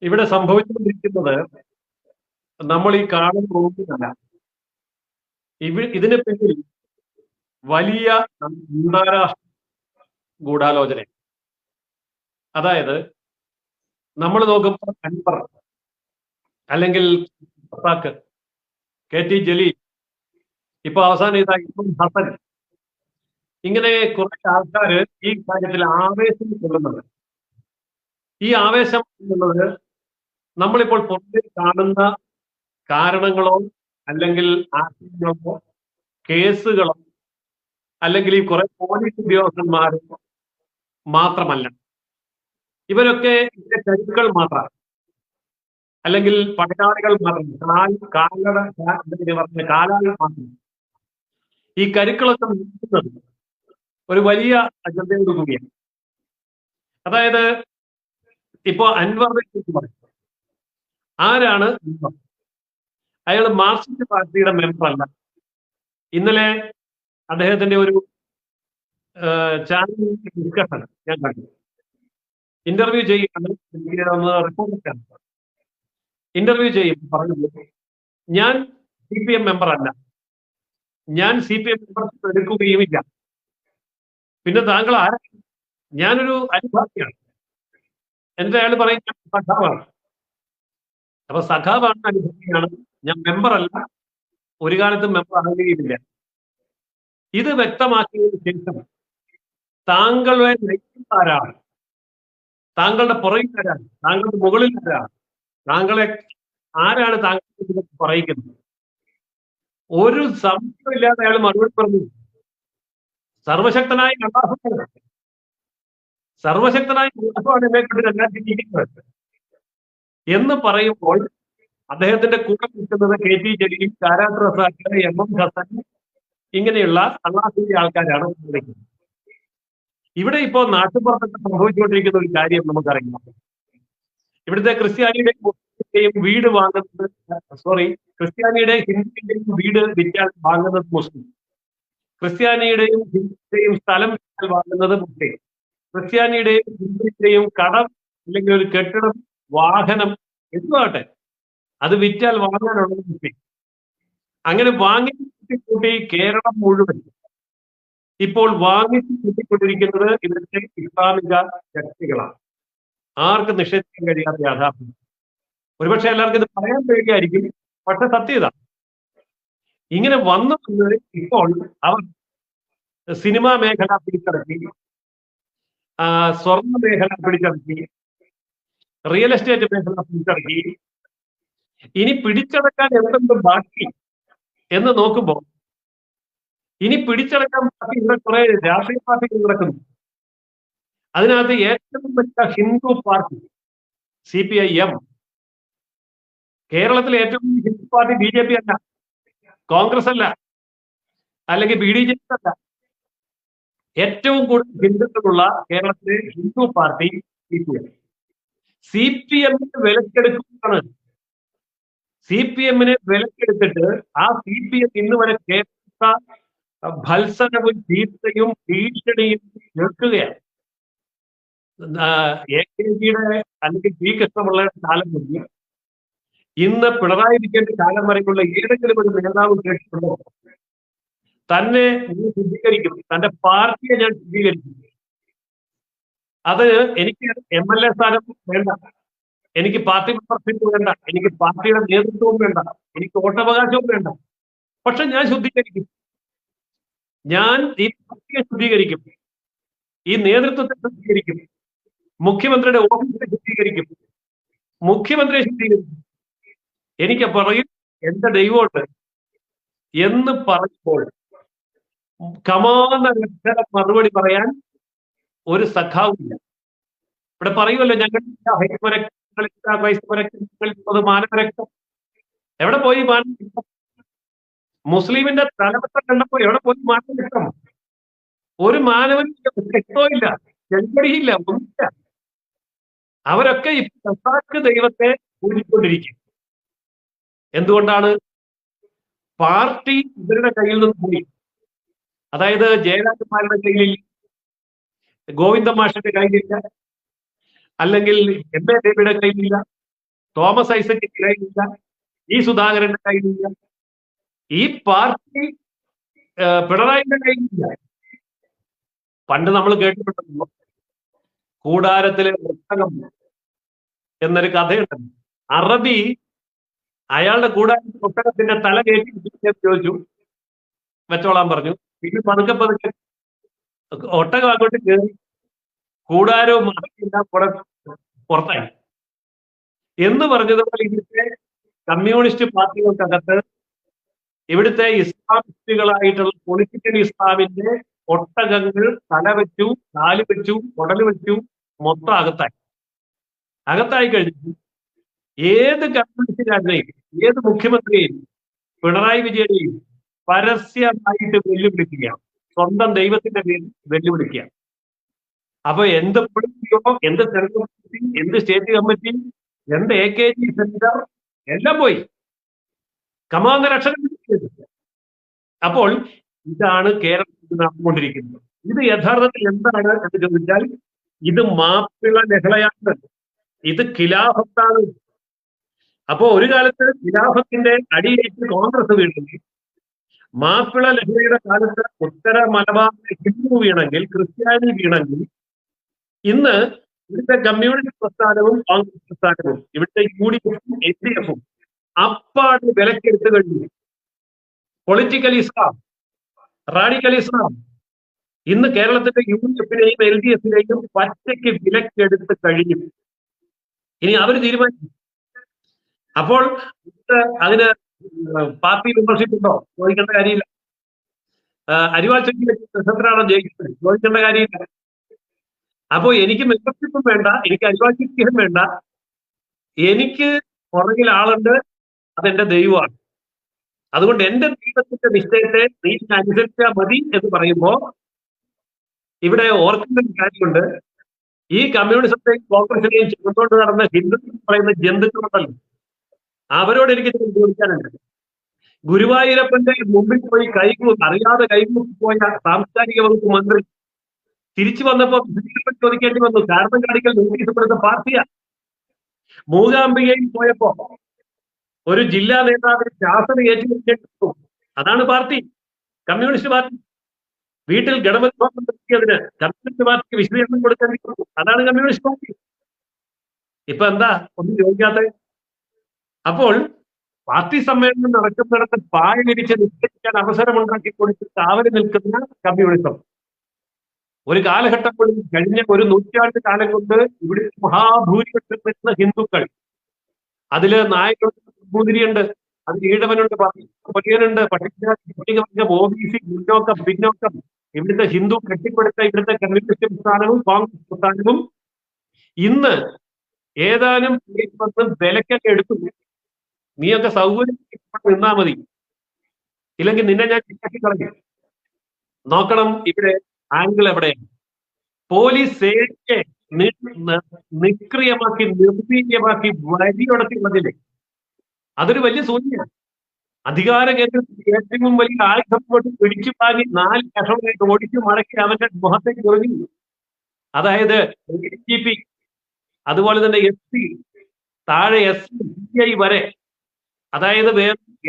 ഇവിടെ സംഭവിച്ചുകൊണ്ടിരിക്കുന്നത് നമ്മൾ ഈ കാണുന്ന റൂമിലല്ല. ഇതിന് പിന്നിൽ വലിയ അന്താരാഷ്ട്ര ഗൂഢാലോചന. അതായത് നമ്മൾ നോക്കുമ്പോൾ അൻവർ അല്ലെങ്കിൽ ഖസാക്ക്, കെ ടി ജലീൽ, ഇപ്പൊ അവസാനം ഇതാ ഇബ്രാഹിം ഹസൻ, ഇങ്ങനെ കുറെ ആൾക്കാർ ഈ കാര്യത്തിൽ ആവേശം കൊള്ളുന്നുണ്ട്. ഈ ആവേശം എന്നുള്ളത് നമ്മളിപ്പോൾ പുറത്ത് കാണുന്ന കാരണങ്ങളോ അല്ലെങ്കിൽ ആശയങ്ങളോ കേസുകളോ അല്ലെങ്കിൽ ഈ കുറെ പോലീസ് ഉദ്യോഗസ്ഥന്മാരോ മാത്രമല്ല. ഇവരൊക്കെ ഇതിന്റെ കരുക്കൾ മാത്രമാണ്, അല്ലെങ്കിൽ പടയാളികൾ മാത്രം, കാലാളികൾ മാത്രം. ഈ കരുക്കളൊക്കെ നീക്കുന്നത് ഒരു വലിയ അജണ്ടയോട് കൂടിയാണ്. അതായത് ഇപ്പോ അൻവറിനെ കുറിച്ച് പറയും. ആരാണ് അൻവർ? അയാൾ മാർക്സിസ്റ്റ് പാർട്ടിയുടെ മെമ്പർ അല്ല. ഇന്നലെ അദ്ദേഹത്തിന്റെ ഒരു ചാനൽ ഡിസ്കഷൻ ഞാൻ കണ്ടു. ഇന്റർവ്യൂ ചെയ്യാണ്, റിപ്പോർട്ടർ ഇന്റർവ്യൂ ചെയ്യും, പറഞ്ഞത് ഞാൻ CPM മെമ്പർ അല്ല, ഞാൻ CPM മെമ്പർഷിപ്പ് എടുക്കുകയുമില്ല. പിന്നെ താങ്കൾ ആരാ? ഞാനൊരു അനുഭാവിയാണ്. എന്നിട്ട് അയാൾ പറയും ഞാൻ സഖാവാണ്. അപ്പൊ സഖാവാണ്, അനുഭാവിയാണ്, ഞാൻ മെമ്പർ അല്ല, ഒരു കാലത്തും മെമ്പർ ആകുകയുമില്ല. ഇത് വ്യക്തമാക്കിയതിനു ശേഷം താങ്കളെ നയിക്കുന്ന ആരാണ്, താങ്കളുടെ പുറകിൽ ആരാണ്, താങ്കളുടെ മുകളിൽ ആരാണ്, താങ്കളെ ആരാണ് താങ്കൾ പറയിക്കുന്നത്? ഒരു സംശയമില്ലാതെ അയാൾ മറുപടി പറഞ്ഞു, സർവശക്തനായ അല്ലാഹുവാണ്, സർവശക്തനായ അല്ലാഹുവാണ് എന്നെ കൊണ്ട് എല്ലാം ചിന്തിക്കുന്നത് എന്ന് പറയുമ്പോൾ അദ്ദേഹത്തിന്റെ കൂടെ നിൽക്കുന്നത് K T Jaleel, Karat Razak, MM Hasan, ഇങ്ങനെയുള്ള അള്ളാഹുവിന്റെ ആൾക്കാരാണ് വിളിക്കുന്നത്. ഇവിടെ ഇപ്പോ നാട്ടുപുറത്തൊക്കെ സംഭവിച്ചുകൊണ്ടിരിക്കുന്ന ഒരു കാര്യം നമുക്കറിയാം. ഇവിടുത്തെ ക്രിസ്ത്യാനിയുടെയും വീട് വാങ്ങുന്നത്, ക്രിസ്ത്യാനിയുടെയും ഹിന്ദുവിന്റെയും വീട് വിറ്റാൽ വാങ്ങുന്നത് മുസ്ലിം, ക്രിസ്ത്യാനിയുടെയും ഹിന്ദുവിന്റെയും സ്ഥലം വിറ്റാൽ വാങ്ങുന്നത് മുസ്ലിം, ക്രിസ്ത്യാനിയുടെയും ഹിന്ദുവിന്റെയും കടം അല്ലെങ്കിൽ ഒരു കെട്ടിടം, വാഹനം, എന്തുമാട്ടെ അത് വിറ്റാൽ വാങ്ങാനുള്ളത് മുസ്ലിം. അങ്ങനെ വാങ്ങി കൂട്ടി കേരളം മുഴുവൻ ഇപ്പോൾ വാങ്ങിച്ചു കൂട്ടിക്കൊണ്ടിരിക്കുന്നത് ഇവിടുത്തെ ഇസ്ലാമിക ശക്തികളാണ്. ആർക്കും നിഷേധിക്കാൻ കഴിയാത്ത യാഥാർത്ഥ്യം. ഒരുപക്ഷെ എല്ലാവർക്കും ഇത് പറയാൻ പേടിയായിരിക്കും, പക്ഷെ സത്യത ഇങ്ങനെ വന്നു വന്നത്. ഇപ്പോൾ അവർ സിനിമാ മേഖല പിടിച്ചടക്കി, സ്വർണ്ണ മേഖല പിടിച്ചടക്കി, റിയൽ എസ്റ്റേറ്റ് മേഖല പിടിച്ചടക്കി. ഇനി പിടിച്ചടക്കാൻ എന്തെങ്കിലും ബാക്കി എന്ന് നോക്കുമ്പോൾ ഇനി പിടിച്ചടക്കാൻ ബാക്കി ഇവിടെ കുറെ രാഷ്ട്രീയ പാർട്ടികൾ നടക്കുന്നു. അതിനകത്ത് ഏറ്റവും വലിയ ഹിന്ദു പാർട്ടി CPIM, കേരളത്തിലെ ഏറ്റവും വലിയ ഹിന്ദു പാർട്ടി BJP അല്ല, കോൺഗ്രസ് അല്ല, അല്ലെങ്കിൽ BDJP അല്ല. ഏറ്റവും കൂടുതൽ ഹിന്ദുക്കളുള്ള കേരളത്തിലെ ഹിന്ദു പാർട്ടി CPM. CPM-നെ വിലക്കെടുക്കുകയാണ്. CPM-നെ വിലക്കെടുത്തിട്ട് ആ CPM ഇന്ന് വരെ കേരള ഭത്സനവും ചീത്തയും ഭീഷണിയും കേൾക്കുകയാണ്. AKG-യുടെ അല്ലെങ്കിൽ P. കൃഷ്ണപിള്ളയുടെ കാലം മുതൽ ഇന്ന് പിണറായി വിജയന്റെ കാലം വരെയുള്ള ഏതെങ്കിലും ഒരു നേതാവ് കേട്ടിട്ടുണ്ടോ തന്നെ ശുദ്ധീകരിക്കും, തന്റെ പാർട്ടിയെ ഞാൻ ശുദ്ധീകരിക്കും, അത് എനിക്ക് MLA സ്ഥാനം വേണ്ട, എനിക്ക് പാർട്ടി മെമ്പർഷിപ്പ് വേണ്ട, എനിക്ക് പാർട്ടിയുടെ നേതൃത്വവും വേണ്ട, എനിക്ക് വോട്ടവകാശവും വേണ്ട, പക്ഷെ ഞാൻ ശുദ്ധീകരിക്കും, ഞാൻ ഈ പാർട്ടിയെ ശുദ്ധീകരിക്കും, ഈ നേതൃത്വത്തെ ശുദ്ധീകരിക്കും, മുഖ്യമന്ത്രിയുടെ ഓഫീസിനെ ശുദ്ധീകരിക്കും, മുഖ്യമന്ത്രിയെ ശുദ്ധീകരിക്കും, എനിക്ക് പറയും എന്റെ ദൈവമുണ്ട് എന്ന് പറയുമ്പോൾ കമാന്ന മറുപടി പറയാൻ ഒരു സഖാവില്ല. ഇവിടെ പറയുമല്ലോ, ഞങ്ങൾ മാനവരക്തം. എവിടെ പോയി മാനവരക്തം? മുസ്ലിമിന്റെ തലവട്ടം കണ്ടപ്പോ എവിടെ പോയി മാനവരക്തം? ഒരു മാനവൻ രക്തവും ഇല്ല, ചെങ്കടിയില്ല, ഒന്നുമില്ല. അവരൊക്കെ ഇപ്പൊ ദൈവത്തെ പൂജിക്കൊണ്ടിരിക്കും. എന്തുകൊണ്ടാണ്? പാർട്ടി ഇവരുടെ കയ്യിൽ നിന്ന് പോയി. അതായത് ജയരാജന്മാരുടെ കയ്യിൽ, ഗോവിന്ദ മാഷിന്റെ കയ്യിലില്ല, അല്ലെങ്കിൽ MA ദേവിയുടെ കയ്യിലില്ല, തോമസ് ഐസക്കിന്റെ കയ്യിലില്ല, ഈ സുധാകരന്റെ കയ്യിലില്ല, ഈ പാർട്ടി പിണറായിയുടെ കയ്യിലില്ല. പണ്ട് നമ്മൾ കേട്ടിട്ടുണ്ടല്ലോ കൂടാരത്തിലെ ഒട്ടകം എന്നൊരു കഥയുണ്ടല്ലോ. അറബി അയാളുടെ കൂടാരത്തിൽ ഒട്ടകത്തിന്റെ തല കയറ്റി ചോദിച്ചു, വെച്ചോളാൻ പറഞ്ഞു. പിന്നെ പതുക്കെ പതുക്കെ ഒട്ടകം അങ്ങോട്ട് കയറി കൂടാരവും മറക്കില്ല പുറത്തായി എന്ന് പറഞ്ഞതുപോലെ ഇവിടുത്തെ കമ്മ്യൂണിസ്റ്റ് പാർട്ടികൾക്കകത്ത് ഇവിടുത്തെ ഇസ്ലാമിസ്റ്റുകളായിട്ടുള്ള പൊളിറ്റിക്കൽ ഇസ്ലാമിന്റെ ഒട്ടകങ്ങൾ തലവെച്ചു, കാല് വെച്ചു, കുടല് വെച്ചു, മൊത്തം അകത്തായി കഴിഞ്ഞു. ഏത് കമ്മ്യൂണിസ്റ്റുകാരനെയും ഏത് മുഖ്യമന്ത്രിയെയും പിണറായി വിജയനെയും പരസ്യമായിട്ട് വെല്ലുവിളിക്കുകയാണ്, സ്വന്തം ദൈവത്തിന്റെ പേരിൽ വെല്ലുവിളിക്കുകയാണ്. അപ്പൊ എന്ത് പൊളിറ്റിക്കോ, എന്ത് സെൻട്രൽ കമ്മിറ്റി, എന്ത് സ്റ്റേറ്റ് കമ്മിറ്റി, എന്ത് AKG സെന്റർ എല്ലാം പോയി. കമാന്ന രക്ഷണം. അപ്പോൾ ഇതാണ് കേരളത്തിൽ നടന്നുകൊണ്ടിരിക്കുന്നത്. ഇത് യഥാർത്ഥത്തിൽ എന്താണ് എന്ന് ചോദിച്ചാൽ ഇത് മാപ്പിള ലഹളയാണ്, ഇത് ഖിലാഫത്താണ്. അപ്പോ ഒരു കാലത്ത് ഖിലാഫത്തിന്റെ അടിയേറ്റ് കോൺഗ്രസ് വീണെങ്കിൽ, മാപ്പിള ലഹളയുടെ കാലത്ത് ഉത്തര മലബാറിലെ ഹിന്ദു വീണെങ്കിൽ, ക്രിസ്ത്യാനി വീണെങ്കിൽ, ഇന്ന് ഇവിടുത്തെ കമ്മ്യൂണിസ്റ്റ് പ്രസ്ഥാനവും കോൺഗ്രസ് പ്രസ്ഥാനവും ഇവിടുത്തെ UDF-ഉം LDF-ഉം അപ്പാട് വിലക്കെടുത്തു കഴിഞ്ഞു. പൊളിറ്റിക്കൽ ഇസ്ലാം, റാഡിക്കൽ ഇസ്ലാം ഇന്ന് കേരളത്തിന്റെ UDF-നെയും LDF-നെയും പച്ചയ്ക്ക് വിലക്കെടുത്ത് കഴിഞ്ഞു. ഇനി അവർ തീരുമാനിച്ചു. അപ്പോൾ അതിന് പാർട്ടി മെമ്പർഷിപ്പ് ഉണ്ടോ? ചോദിക്കേണ്ട കാര്യമില്ല. അരിവാൾ ചെക്കിലാണോ ജയിക്കുന്നത്? ചോദിക്കേണ്ട കാര്യമില്ല. അപ്പോ എനിക്ക് മെമ്പർഷിപ്പും വേണ്ട, എനിക്ക് അരിവാൾ ചെക്കിയും വേണ്ട, എനിക്ക് പുറകിൽ ആളുണ്ട്, അതെന്റെ ദൈവമാണ്. അതുകൊണ്ട് എന്റെ ദൈവത്തിന്റെ നിശ്ചയത്തെ നീ അനുസരിച്ചാൽ മതി എന്ന് പറയുമ്പോ ഇവിടെ ഓർക്കേണ്ട ഒരു കാര്യമുണ്ട്. ഈ കമ്മ്യൂണിസത്തെയും കോൺഗ്രസിനെയും ചെറുതുകൊണ്ട് നടന്ന ഹിന്ദുക്കൾ പറയുന്ന ജന്തുക്കളുണ്ടല്ലോ, അവരോട് എനിക്ക് ചോദിക്കാനുണ്ട്. ഗുരുവായൂരപ്പന്റെ മുമ്പിൽ പോയി അറിയാതെ കൈകൂപ്പി പോയ സാംസ്കാരിക വകുപ്പ് മന്ത്രി തിരിച്ചു വന്നപ്പോ ചോദിക്കേണ്ടി വന്നു. കാരണം കാണിക്കൽ നോട്ടീസ് കൊടുത്ത പാർട്ടിയാണ്. മൂകാംബികയിൽ പോയപ്പോ ഒരു ജില്ലാ നേതാവിന് ശാസന ഏറ്റുപിടിച്ചു. അതാണ് പാർട്ടി, കമ്മ്യൂണിസ്റ്റ് പാർട്ടി. വീട്ടിൽ ഗണപതി ഹോമം നടത്തിയതിന് കമ്മ്യൂണിസ്റ്റ് പാർട്ടിക്ക് വിശദീകരണം കൊടുക്കേണ്ടി വന്നു. അതാണ് കമ്മ്യൂണിസ്റ്റ് പാർട്ടി. ഇപ്പൊ എന്താ ഒന്നും ചോദിക്കാത്ത? അപ്പോൾ പാർട്ടി സമ്മേളനം നടക്കുന്നിടത്ത് പായ വിരിച്ച് നിശ്ചയിക്കാൻ അവസരമുണ്ടാക്കി കൊടുത്ത് കാവല് നിൽക്കുന്ന കമ്മ്യൂണിസം ഒരു കാലഘട്ടം കൊണ്ട് കഴിഞ്ഞ ഒരു നൂറ്റാണ്ട് കാലം കൊണ്ട് ഇവിടെ മഹാഭൂരിപക്ഷം വരുന്ന ഹിന്ദുക്കൾ, അതില് നായകരുണ്ട്, അതിൽ ഈഴവനുണ്ട്, പട്ടികനുണ്ട്, പട്ടികവർഗം, OBC, മുന്നോക്കം, പിന്നോക്കം, ഇവിടുത്തെ ഹിന്ദു കെട്ടിപ്പടുത്ത ഇവിടുത്തെ കമ്മ്യൂണിസ്റ്റ് പ്രസ്ഥാനവും കോൺഗ്രസ് പ്രസ്ഥാനവും ഇന്ന് ഏതാനും വിലക്കൊക്കെ എടുത്തു. നീയൊക്കെ സൗകര്യം നിന്നാ മതി, ഇല്ലെങ്കിൽ നിന്നെ ഞാൻ ചിട്ടാക്കി കളഞ്ഞു. നോക്കണം ഇവിടെ ആംഗിൾ എവിടെയാണ്. പോലീസ് സേനയെ നിഷ്ക്രിയമാക്കി, നിർവീര്യമാക്കി, വരിയൊടത്തിയുള്ളതില്ലേ, അതൊരു വലിയ സൂചനയാണ്. അധികാര കേന്ദ്രത്തിൽ ഏറ്റവും വലിയ ആയുധം കൊണ്ട് പിടിച്ചു വാങ്ങി 4 കഷണമായിട്ട് ഓടിച്ചു മടക്കി അവന്റെ മുഖത്തേക്ക് എറിഞ്ഞു. അതായത് DGP, അതുപോലെ തന്നെ SP, താഴെ SI, CI വരെ, അതായത്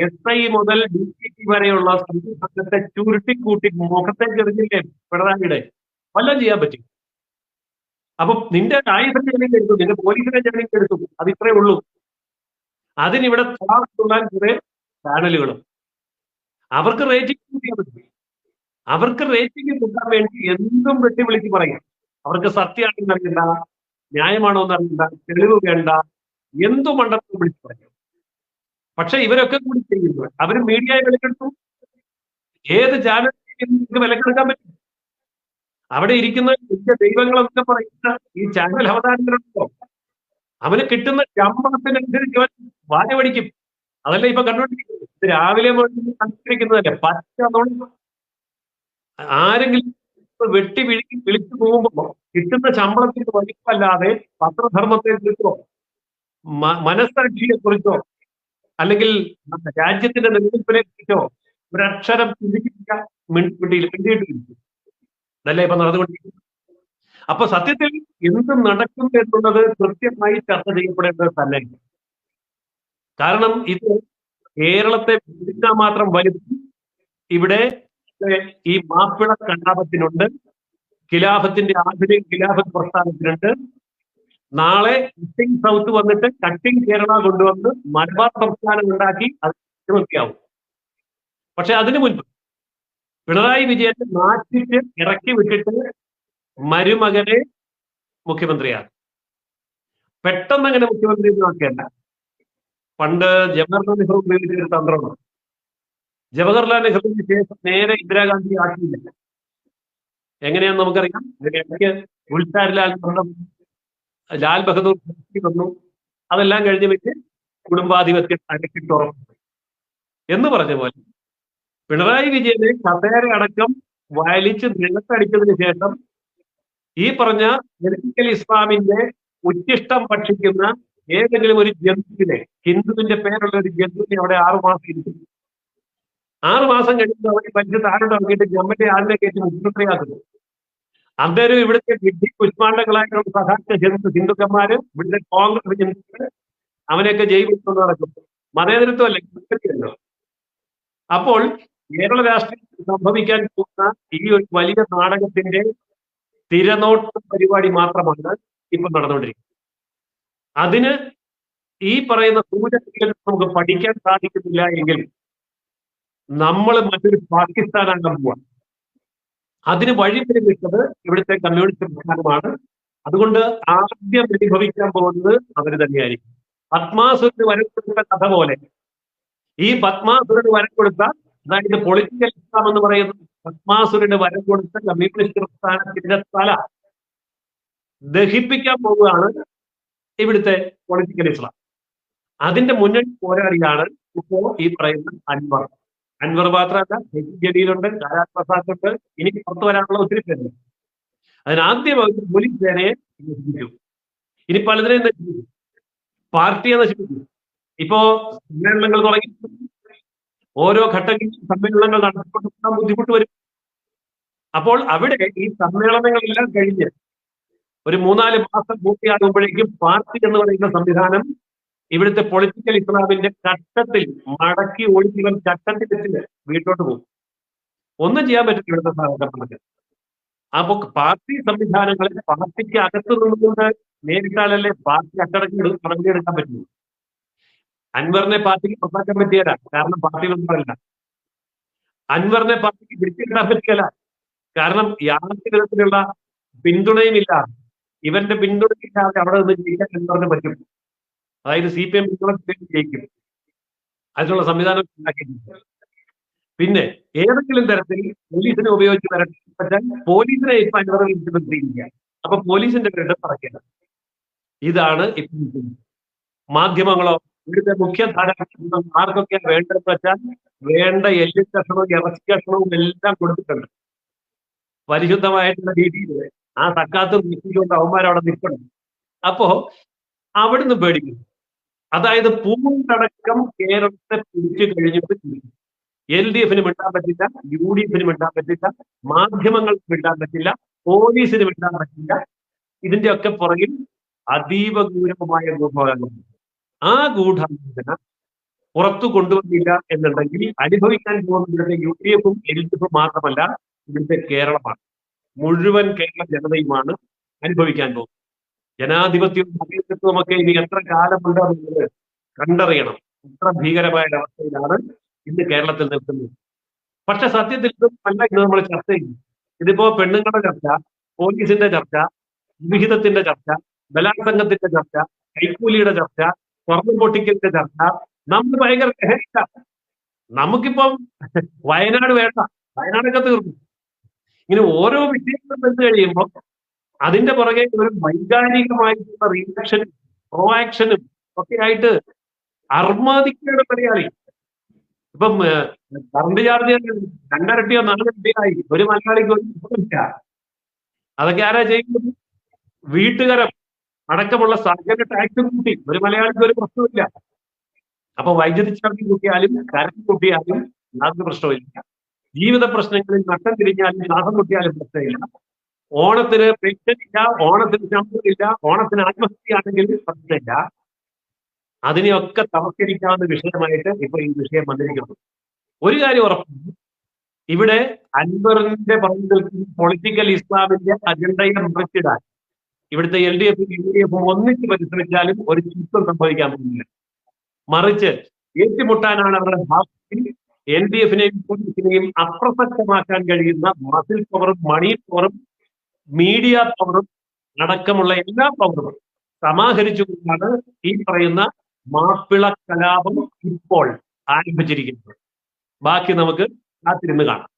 SI മുതൽ DGP വരെയുള്ള സംഘത്തെ ചുരുട്ടിക്കൂട്ടി മുഖത്തേക്ക് എറിഞ്ഞില്ലേ പിണറായിയുടെ? വല്ലതും ചെയ്യാൻ പറ്റും. അപ്പൊ നിന്റെ ആയുധം ജനലിൽ എടുത്തു, നിന്റെ പോലീസിനെ ജനലിൽ എടുത്തു, അത് ഇത്രേ ഉള്ളൂ. അതിനിവിടെ തുള്ളാൻ കുറെ ചാനലുകളും. അവർക്ക് റേറ്റിംഗ് കൂട്ടിയാൽ പറ്റും. അവർക്ക് റേറ്റിംഗ് കൂട്ടാൻ വേണ്ടി എന്തും വെട്ടിവിളിച്ച് പറയാം. അവർക്ക് സത്യമാണെന്ന് അറിയണ്ട, ന്യായമാണോ എന്ന് അറിയണ്ട, തെളിവ് വേണ്ട, എന്തു മണ്ഡലത്തിൽ വിളിച്ച് പറയാം. പക്ഷെ ഇവരൊക്കെ കൂടി ചെയ്യുന്നത്, അവര് മീഡിയയെ വിലക്കെടുത്തു. ഏത് ചാനലിലേക്ക് വിലക്കെടുക്കാൻ പറ്റും? അവിടെ ഇരിക്കുന്ന വലിയ ദൈവങ്ങളൊക്കെ പറയുന്ന ഈ ചാനൽ അവതാരങ്ങളുണ്ടോ, അവന് കിട്ടുന്ന ശമ്പളത്തിനനുസരിച്ച് അവൻ വാഴ പഠിക്കും. അതല്ല ഇപ്പൊ കണ്ടുകൊണ്ടിരിക്കുന്നത്. ഇത് രാവിലെ കണ്ടുപിടിക്കുന്നതല്ലേ പച്ച. ആരെങ്കിലും വെട്ടി വിളിച്ചു പോകുമ്പോ കിട്ടുന്ന ശമ്പളത്തിന് വലിപ്പല്ലാതെ പത്രധർമ്മത്തെ കുറിച്ചോ മനസ്സാക്ഷിയെ കുറിച്ചോ അല്ലെങ്കിൽ രാജ്യത്തിന്റെ നിലനിൽപ്പിനെ കുറിച്ചോ ഒരക്ഷരം ചിന്തിക്കാൻ മിണ്ടിയിട്ടിരിക്കും. അതല്ലേ ഇപ്പൊ നടന്നുകൊണ്ടിരിക്കുന്നത്. അപ്പൊ സത്യത്തിൽ എന്ത് നടക്കും എന്നുള്ളത് കൃത്യമായി ചർച്ച ചെയ്യപ്പെടേണ്ടത് തന്നെ. കാരണം ഇത് കേരളത്തെ വിഭജിക്കാൻ മാത്രം വലുപ്പം ഇവിടെ ഈ മാപ്പിള കലാപത്തിനുണ്ട്, ഖിലാഫത്തിന്റെ ആധുനിക ഖിലാഫത്ത് പ്രസ്ഥാനത്തിനുണ്ട്. നാളെ കട്ടിംഗ് സൗത്ത് വന്നിട്ട് കട്ടിംഗ് കേരള കൊണ്ടുവന്ന് മലബാർ സംസ്ഥാനം ഉണ്ടാക്കി അത് മുഖ്യമന്ത്രിയാവും. പക്ഷെ അതിനു മുൻപ് പിണറായി വിജയനെ മാറ്റിച്ച് ഇറക്കി വിട്ടിട്ട് മരുമകനെ മുഖ്യമന്ത്രിയാണ്. പെട്ടെന്ന് അങ്ങനെ മുഖ്യമന്ത്രി നോക്കിയല്ല. പണ്ട് ജവഹർലാൽ നെഹ്റു ഉപയോഗിച്ചൊരു തന്ത്രമാണ്. ജവഹർലാൽ നെഹ്റുവിന് ശേഷം നേരെ ഇന്ദിരാഗാന്ധി ആക്കിയില്ല. എങ്ങനെയാന്ന് നമുക്കറിയാം. ഇടയ്ക്ക് ഗുൽസാരിലാൽ ലാൽ ബഹദൂർ വന്നു. അതെല്ലാം കഴിഞ്ഞ് വെച്ച് കുടുംബാധിപത്യം അരക്കിട്ടുറപ്പ് എന്ന് പറഞ്ഞ പോലെ പിണറായി വിജയനെ കസേര അടക്കം വലിച്ച് നിലത്തടിച്ചതിന് ശേഷം ഈ പറഞ്ഞ പൊളിറ്റിക്കൽ ഇസ്ലാമിന്റെ ഉച്ചിഷ്ടം ഭക്ഷിക്കുന്ന ഏതെങ്കിലും ഒരു ജന്തുവിനെ, ഹിന്ദുവിന്റെ പേരുള്ള ഒരു ജന്തുവിനെ അവിടെ 6 മാസം ഇരിക്കും. 6 മാസം കഴിയുമ്പോൾ അവരെ വലിച്ച് താഴെ ഇറങ്ങിയിട്ട് ഗവൺമെന്റ് ആളിനെ കയറ്റി മുഖ്യമന്ത്രിയാക്കുന്നു. അന്നേരം ഇവിടുത്തെ വിഡ്ഢി കുഷ്മാണ്ഡങ്ങളായിട്ടുള്ള സഹായിച്ച ഹിന്ദുക്കന്മാര് ഇവിടുത്തെ കോൺഗ്രസ് അവനെയൊക്കെ ജയിലിൽ കൊണ്ട് നടക്കും. മതേതരത്വമല്ലേ. അപ്പോൾ കേരള രാഷ്ട്രീയത്തിൽ സംഭവിക്കാൻ പോകുന്ന ഈ ഒരു വലിയ നാടകത്തിന്റെ തിരനോട്ട പരിപാടി മാത്രമാണ് ഇപ്പൊ നടന്നുകൊണ്ടിരിക്കുന്നത്. അതിന് ഈ പറയുന്ന സൂചനകൾ നമുക്ക് പഠിക്കാൻ സാധിക്കുന്നില്ല എങ്കിൽ നമ്മൾ മറ്റൊരു പാകിസ്ഥാനാകാൻ പോവാണ്. അതിന് വഴിപിടിവിട്ടത് ഇവിടുത്തെ കമ്മ്യൂണിസ്റ്റ് പ്രസ്ഥാനമാണ്. അതുകൊണ്ട് ആദ്യം അനുഭവിക്കാൻ പോകുന്നത് അവർ തന്നെയായിരിക്കും. പത്മാസുരന് വരം കൊടുത്ത കഥ പോലെ ഈ പത്മാസുരന് വരം കൊടുത്ത, അതായത് പൊളിറ്റിക്കൽ ഇസ്ലാം എന്ന് പറയുന്ന പത്മാസുരന് വരം കൊടുത്ത കമ്മ്യൂണിസ്റ്റ് പ്രസ്ഥാനത്തിന്റെ തല ദഹിപ്പിക്കാൻ പോവുകയാണ് ഇവിടുത്തെ പൊളിറ്റിക്കൽ ഇസ്ലാം. അതിന്റെ മുന്നണി പോരാളിയാണ് ഇപ്പോ ഈ പറയുന്ന അൻവർ. അൻവർ മാത്രമല്ല, ജലീലുണ്ട്, കാരാട്ട് പ്രസാദ് ഉണ്ട്, ഇനി പുറത്തു വരാനുള്ള ഒത്തിരി പേരുണ്ട്. അതിനാദ്യം പോലീസ് സേനയെ നശിപ്പിച്ചു. ഇനി പലതിനെയും നശിപ്പിച്ചു, പാർട്ടിയെ നശിപ്പിച്ചു. ഇപ്പോ സമ്മേളനങ്ങൾ തുടങ്ങി. ഓരോ ഘട്ടങ്ങളിൽ സമ്മേളനങ്ങൾ നടത്തിക്കൊണ്ടിരിക്കാൻ ബുദ്ധിമുട്ട് വരും. അപ്പോൾ അവിടെ ഈ സമ്മേളനങ്ങളെല്ലാം കഴിഞ്ഞ് ഒരു 3-4 മാസം പൂർത്തിയാകുമ്പോഴേക്കും പാർട്ടി എന്ന് പറയുന്ന സംവിധാനം ഇവിടുത്തെ പൊളിറ്റിക്കൽ ഇസ്ലാമിന്റെ ഘട്ടത്തിൽ മടക്കി ഒഴിച്ചിവൻ ഘട്ടത്തിൽ വെച്ചിട്ട് വീട്ടോട്ട് പോകും. ഒന്നും ചെയ്യാൻ പറ്റില്ല ഇവിടുത്തെ സാഹചര്യങ്ങൾക്ക്. അപ്പൊ പാർട്ടി സംവിധാനങ്ങളെ പാർട്ടിക്ക് അകത്ത് നിന്നുകൊണ്ട് നേരിട്ടാലല്ലേ പാർട്ടി നടപടിയെടുക്കാൻ പറ്റുള്ളൂ. അൻവറിനെ പാർട്ടിക്ക് പുറത്താക്കാൻ പറ്റിയല്ല, കാരണം പാർട്ടി മെമ്പറല്ല. അൻവറിനെ പാർട്ടിക്ക് പിടിച്ചെടുക്കാൻ പറ്റിയല്ല, കാരണം യാതൊരു വിധത്തിലുള്ള പിന്തുണയും ഇല്ല. ഇവന്റെ പിന്തുണയില്ലാതെ അവിടെ നിന്ന് ജയിക്കാൻ അൻവറിന് പറ്റും. അതായത് CPM ജയിക്കും. അതിനുള്ള സംവിധാനം ഉണ്ടാക്കിയിട്ടുണ്ട്. പിന്നെ ഏതെങ്കിലും തരത്തിൽ പോലീസിനെ ഉപയോഗിച്ച് വരട്ടെ, പോലീസിനെ ഇപ്പൊ അൻവർ വിളിച്ചിട്ടില്ല. അപ്പൊ പോലീസിന്റെ പേരിട്ട് പറയണം. ഇതാണ് ഇപ്പൊ മാധ്യമങ്ങളോ ഇവിടുത്തെ മുഖ്യധാര ആർക്കൊക്കെയാണ് വേണ്ടതെന്ന് വെച്ചാൽ വേണ്ട എല്ലി കഷണവും ഇറച്ചി കഷണവും എല്ലാം കൊടുത്തിട്ടുണ്ട്. പരിശുദ്ധമായിട്ടുള്ള രീതിയിൽ ആ തക്കാത്ത് നീക്കിക്കൊണ്ട് അവന്മാരവിടെ നിൽക്കണം. അപ്പോ അവിടുന്ന് പേടിക്കുന്നു. അതായത് പൂണ്ടടക്കം കേരളത്തെ പിടിച്ചു കഴിഞ്ഞിട്ട് LDFന് വിടാൻ പറ്റില്ല, UDFന് വിടാൻ പറ്റില്ല, മാധ്യമങ്ങൾക്ക് വിടാൻ പറ്റില്ല, പോലീസിന് വിടാൻ പറ്റില്ല. ഇതിന്റെ ഒക്കെ പുറകിൽ അതീവ ഗൗരവമായ ഗൂഢാലോചന. ആ ഗൂഢാലോചന പുറത്തു കൊണ്ടുവന്നില്ല എന്നുണ്ടെങ്കിൽ അനുഭവിക്കാൻ പോകുന്നത് UDFും LDFും മാത്രമല്ല, ഇവിടുത്തെ കേരളമാണ്, മുഴുവൻ കേരള ജനതയുമാണ് അനുഭവിക്കാൻ പോകുന്നത്. ജനാധിപത്യവും മതേതരത്വമൊക്കെ ഇനി എത്ര കാലമുണ്ട് എന്നുള്ളത് കണ്ടറിയണം. ഇത്ര ഭീകരമായ അവസ്ഥയിലാണ് ഇന്ന് കേരളത്തിൽ നിൽക്കുന്നത്. പക്ഷെ സത്യത്തിൽ ഇതും അല്ല ഇത് നമ്മൾ ചർച്ച ചെയ്യും. ഇതിപ്പോ പെണ്ണുങ്ങളുടെ ചർച്ച, പോലീസിന്റെ ചർച്ച, വിഹിതത്തിന്റെ ചർച്ച, ബലാത്സംഗത്തിന്റെ ചർച്ച, കൈക്കൂലിയുടെ ചർച്ച, സ്വർണ്ണം പൊട്ടിക്കലിന്റെ ചർച്ച, നമ്മൾ ഭയങ്കര ലഹരിക്ക. നമുക്കിപ്പം വയനാട് വേണ്ട, വയനാടൊക്കെ തീർന്നു. ഇങ്ങനെ ഓരോ വിഷയങ്ങളും വെച്ച് കഴിയുമ്പോൾ അതിന്റെ പുറകെ ഒരു വൈകാരികമായിട്ടുള്ള റിയാക്ഷനും പ്രോആക്ഷനും ഒക്കെ ആയിട്ട് അർമാദിക്കയുടെ മലയാളി. ഇപ്പം കറണ്ട് ചാർജ് 2 ഇരട്ടിയോ 4 ഇരട്ടിയായി. ഒരു മലയാളിക്ക് ഒരു പ്രശ്നമില്ല. അതൊക്കെ ആരാ ചെയ്യുന്നത്? വീട്ടുകാരം അടക്കമുള്ള സർക്കാർ ടാക്സ് കൂട്ടി. ഒരു മലയാളിക്ക് ഒരു പ്രശ്നമില്ല. അപ്പൊ വൈദ്യുതി ചാർജ് കൂട്ടിയാലും കറണ്ട് കൂട്ടിയാലും യാതൊരു പ്രശ്നമില്ല. ജീവിത പ്രശ്നങ്ങളിൽ നട്ടം തിരിഞ്ഞാലും ശ്വാസം കൂട്ടിയാലും പ്രശ്നമില്ല. ഓണത്തിന് പെൻഷൻ ഇല്ല, ഓണത്തിന് ശമ്പളമില്ല, ഓണത്തിന് ആത്മഹത്യയാണെങ്കിൽ പ്രശ്നമില്ല. അതിനെയൊക്കെ തമസ്കരിക്കാവുന്ന വിഷയമായിട്ട് ഇപ്പൊ ഈ വിഷയം വന്നിരിക്കുന്നു. ഒരു കാര്യം ഉറപ്പാണ്, ഇവിടെ അൻവറിന്റെ പറഞ്ഞു നിൽക്കുന്ന പൊളിറ്റിക്കൽ ഇസ്ലാമിന്റെ അജണ്ടയെ മറിച്ചിടാൻ ഇവിടുത്തെ LDF UDF ഒന്നിച്ച് പരിശ്രമിച്ചാലും ഒരു ചുറ്റും സംഭവിക്കാൻ പോകുന്നില്ല. മറിച്ച് ഏറ്റുമുട്ടാനാണ് അവരുടെ ഭാഗത്തിൽ LDF-നെയും UDF-നെയും അപ്രസക്തമാക്കാൻ കഴിയുന്ന മസിൽ പവറും മണി പവറും മീഡിയ പവറും അടക്കമുള്ള എല്ലാ പവറും സമാഹരിച്ചുകൊണ്ടാണ് ഈ പറയുന്ന മാപ്പിള കലാപം ഇപ്പോൾ ആരംഭിച്ചിരിക്കുന്നത്. ബാക്കി നമുക്ക് കാത്തിരുന്ന് കാണാം.